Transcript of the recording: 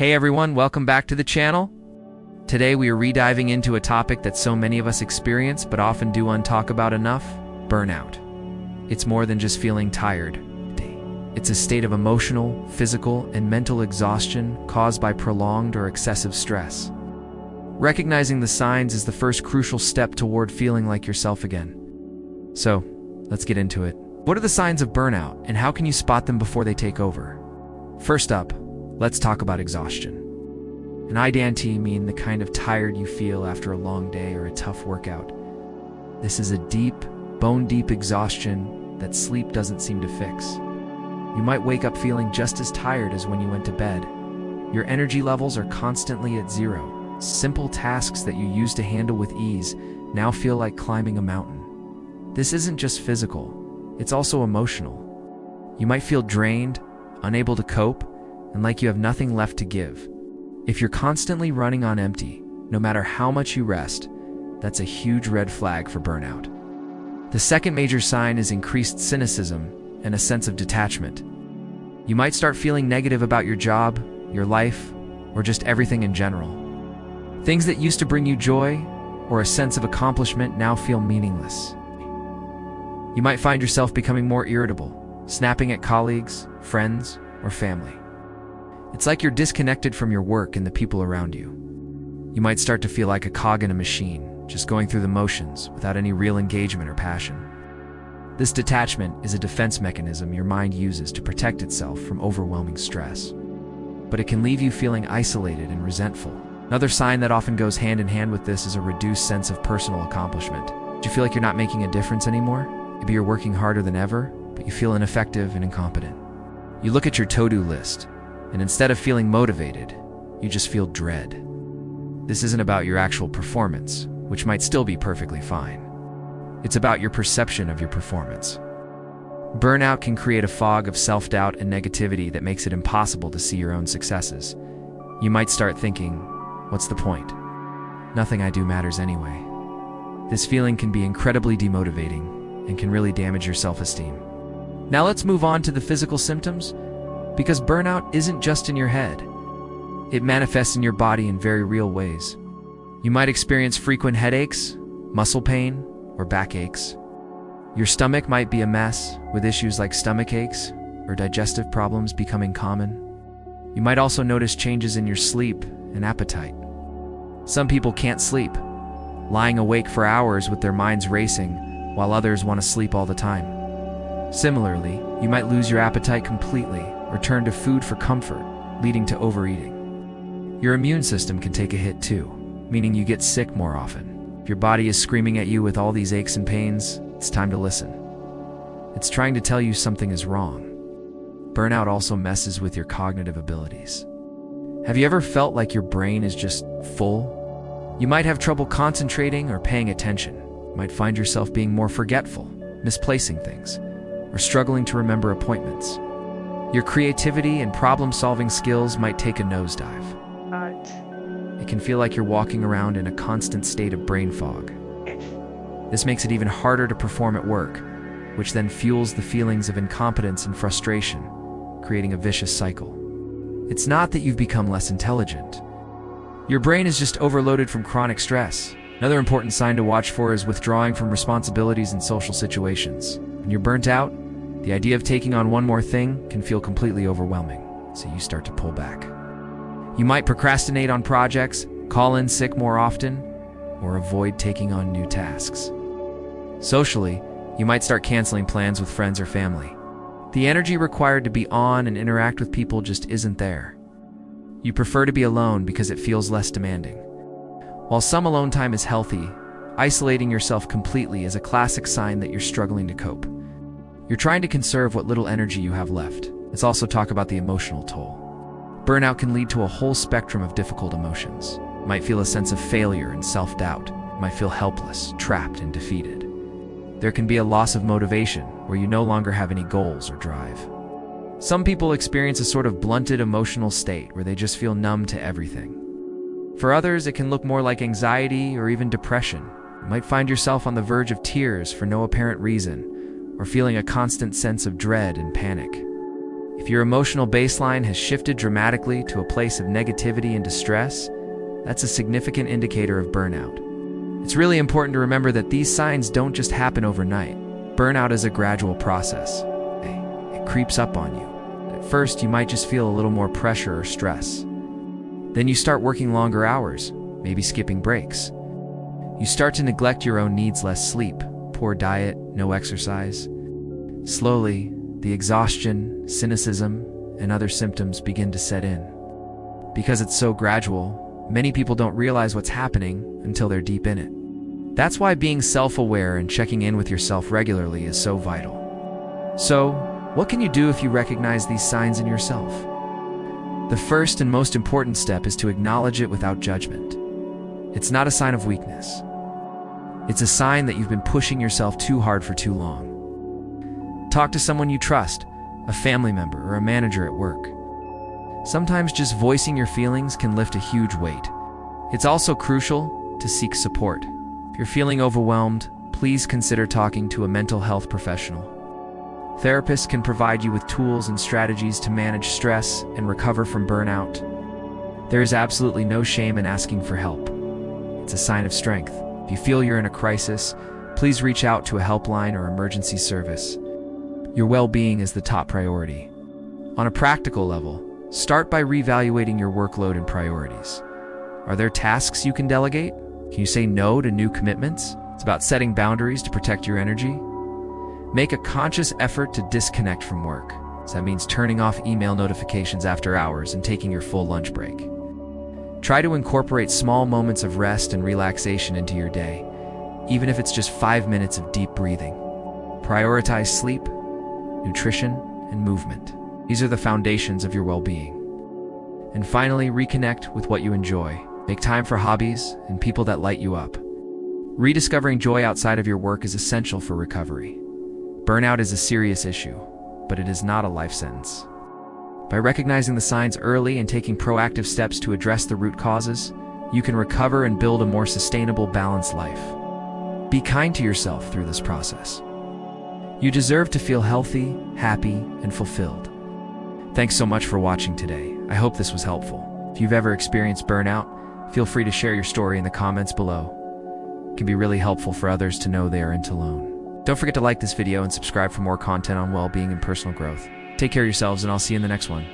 Hey everyone, welcome back to the channel. Today we are rediving into a topic that so many of us experience but often do untalk about enough: burnout. It's more than just feeling tired. It's a state of emotional, physical, and mental exhaustion caused by prolonged or excessive stress. Recognizing the signs is the first crucial step toward feeling like yourself again. So, let's get into it. What are the signs of burnout, and how can you spot them before they take over? First up, let's talk about exhaustion. An identity mean the kind of tired you feel after a long day or a tough workout. This is a deep, bone-deep exhaustion that sleep doesn't seem to fix. You might wake up feeling just as tired as when you went to bed. Your energy levels are constantly at zero. Simple tasks that you used to handle with ease now feel like climbing a mountain. This isn't just physical, it's also emotional. You might feel drained, unable to cope, and like you have nothing left to give. If you're constantly running on empty, no matter how much you rest, that's a huge red flag for burnout. The second major sign is increased cynicism and a sense of detachment. You might start feeling negative about your job, your life, or just everything in general. Things that used to bring you joy or a sense of accomplishment now feel meaningless. You might find yourself becoming more irritable, snapping at colleagues, friends, or family. It's like you're disconnected from your work and the people around you. You might start to feel like a cog in a machine, just going through the motions without any real engagement or passion. This detachment is a defense mechanism your mind uses to protect itself from overwhelming stress. But it can leave you feeling isolated and resentful. Another sign that often goes hand in hand with this is a reduced sense of personal accomplishment. Do you feel like you're not making a difference anymore? Maybe you're working harder than ever, but you feel ineffective and incompetent. You look at your to-do list, and instead of feeling motivated, you just feel dread. This isn't about your actual performance, which might still be perfectly fine. It's about your perception of your performance. Burnout can create a fog of self-doubt and negativity that makes it impossible to see your own successes. You might start thinking, what's the point? Nothing I do matters anyway. This feeling can be incredibly demotivating and can really damage your self-esteem. Now let's move on to the physical symptoms, because burnout isn't just in your head. It manifests in your body in very real ways. You might experience frequent headaches, muscle pain, or backaches. Your stomach might be a mess, with issues like stomach aches or digestive problems becoming common. You might also notice changes in your sleep and appetite. Some people can't sleep, lying awake for hours with their minds racing, while others want to sleep all the time. Similarly, you might lose your appetite completely or turn to food for comfort, leading to overeating. Your immune system can take a hit too, meaning you get sick more often. If your body is screaming at you with all these aches and pains, it's time to listen. It's trying to tell you something is wrong. Burnout also messes with your cognitive abilities. Have you ever felt like your brain is just full? You might have trouble concentrating or paying attention. You might find yourself being more forgetful, misplacing things, or struggling to remember appointments. Your creativity and problem-solving skills might take a nosedive. It can feel like you're walking around in a constant state of brain fog. This makes it even harder to perform at work, which then fuels the feelings of incompetence and frustration, creating a vicious cycle. It's not that you've become less intelligent. Your brain is just overloaded from chronic stress. Another important sign to watch for is withdrawing from responsibilities in social situations. When you're burnt out, the idea of taking on one more thing can feel completely overwhelming, so you start to pull back. You might procrastinate on projects, call in sick more often, or avoid taking on new tasks. Socially, you might start canceling plans with friends or family. The energy required to be on and interact with people just isn't there. You prefer to be alone because it feels less demanding. While some alone time is healthy, isolating yourself completely is a classic sign that you're struggling to cope. You're trying to conserve what little energy you have left. Let's also talk about the emotional toll. Burnout can lead to a whole spectrum of difficult emotions. You might feel a sense of failure and self-doubt. You might feel helpless, trapped, and defeated. There can be a loss of motivation, where you no longer have any goals or drive. Some people experience a sort of blunted emotional state where they just feel numb to everything. For others, it can look more like anxiety or even depression. You might find yourself on the verge of tears for no apparent reason, or feeling a constant sense of dread and panic. If your emotional baseline has shifted dramatically to a place of negativity and distress, that's a significant indicator of burnout. It's really important to remember that these signs don't just happen overnight. Burnout is a gradual process. It creeps up on you. At first, you might just feel a little more pressure or stress. Then you start working longer hours, maybe skipping breaks. You start to neglect your own needs: less sleep, poor diet, no exercise. Slowly, the exhaustion, cynicism, and other symptoms begin to set in. Because it's so gradual, many people don't realize what's happening until they're deep in it. That's why being self-aware and checking in with yourself regularly is so vital. So, what can you do if you recognize these signs in yourself? The first and most important step is to acknowledge it without judgment. It's not a sign of weakness. It's a sign that you've been pushing yourself too hard for too long. Talk to someone you trust, a family member or a manager at work. Sometimes just voicing your feelings can lift a huge weight. It's also crucial to seek support. If you're feeling overwhelmed, please consider talking to a mental health professional. Therapists can provide you with tools and strategies to manage stress and recover from burnout. There is absolutely no shame in asking for help. It's a sign of strength. If you feel you're in a crisis, please reach out to a helpline or emergency service. Your well-being is the top priority. On a practical level, start by reevaluating your workload and priorities. Are there tasks you can delegate? Can you say no to new commitments? It's about setting boundaries to protect your energy. Make a conscious effort to disconnect from work. So that means turning off email notifications after hours and taking your full lunch break. Try to incorporate small moments of rest and relaxation into your day, even if it's just 5 minutes of deep breathing. Prioritize sleep, nutrition, and movement. These are the foundations of your well-being. And finally, reconnect with what you enjoy. Make time for hobbies and people that light you up. Rediscovering joy outside of your work is essential for recovery. Burnout is a serious issue, but it is not a life sentence. By recognizing the signs early and taking proactive steps to address the root causes, you can recover and build a more sustainable, balanced life. Be kind to yourself through this process. You deserve to feel healthy, happy, and fulfilled. Thanks so much for watching today. I hope this was helpful. If you've ever experienced burnout, feel free to share your story in the comments below. It can be really helpful for others to know they aren't alone. Don't forget to like this video and subscribe for more content on well-being and personal growth. Take care of yourselves, and I'll see you in the next one.